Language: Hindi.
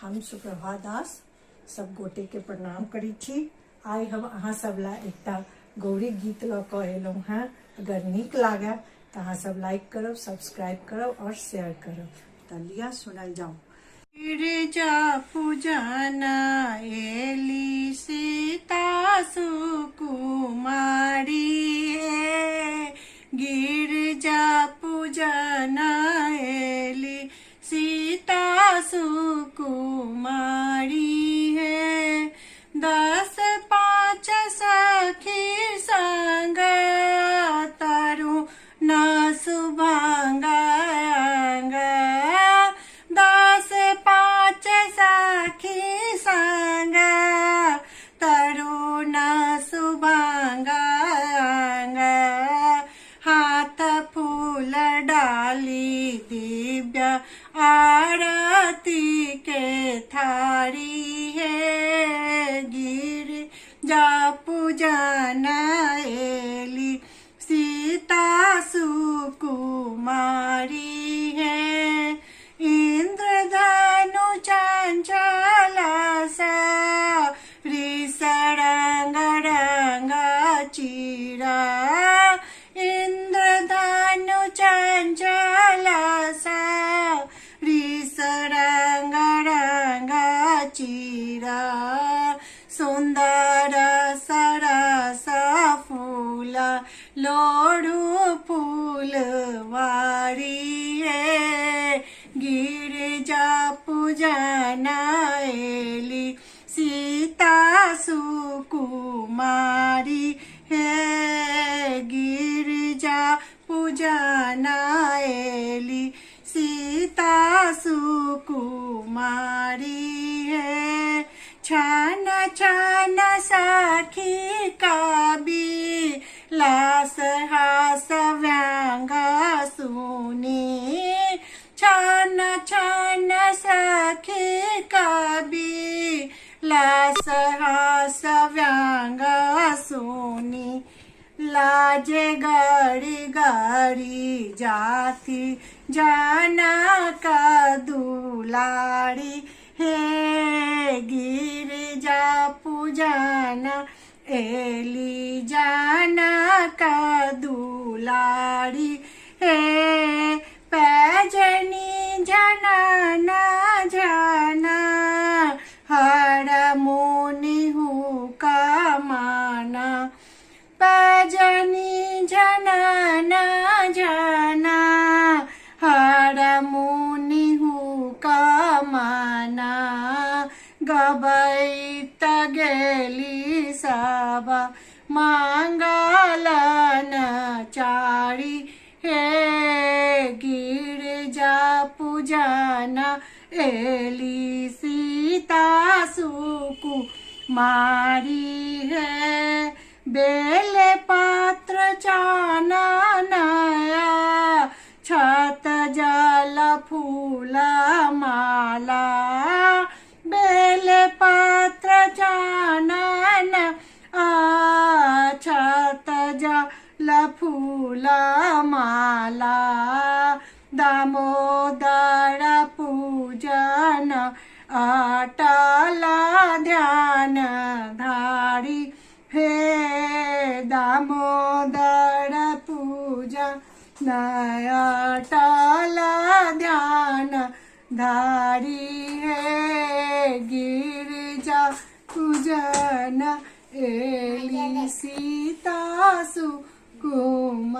हम सुप्रभा दास सब गोटे के प्रणाम करी छी। आई हम अहाँ सब ला एकटा गौरी गीत ल के एलहुं हैं। अगर नीक लागे तो अहाँ सब लाइक करब, सब्सक्राइब करब और शेयर करब। तो लिया सुनल जाओ। गिरजा पूजना एली सीता सुकुमारी है। गिरजा पूजना एली सीता सुकुमारी है। 10 5 सखी संग तरु न सुभांगा। 10 5 सखी संग तरुण सुभांगा। हाथ फूल डाली दिव्य आरती के थारी है। गिरजा पूजन एली सीता सुकुमारी है। इंद्रधनु चंचल सरिसरंग रंग चीरा। इंद्रधनु चंचल सरिसरंग रंग चीरा। सुंदर सरस फूल लोढ़ू फूलवारी है। गिरजा पूजन एली सीता सुकुमारी है। गिरजा पूजन एली सीता सुकुमारी है। छन छन सखी कवि लास हास व्यंग सुनी। छन छन सखी कवि लास हास व्यंग सुनी। लाजे गड़ी गड़ी जाती जनक दुलारी है। गिरजा पूजन एली जनक दुलारी है। पैजनी जनन जन हर मुनि हुका माना। पैजनी जनन जन हर मुनि हुका माना। गबैत गेली सब मंगलन चारी है। गिरजा पूजन एली सीता सुकुमारी है। बेल पात्र चाननया छत जल फूल माला। बेल पात्र चानन छत जल फूल माला। दामोदर पूजन अटल ध्यान धारी है। दामोदर पूजन अटल ध्यान धारी है। गिरजा पूजन एली सीता सुकुमारी।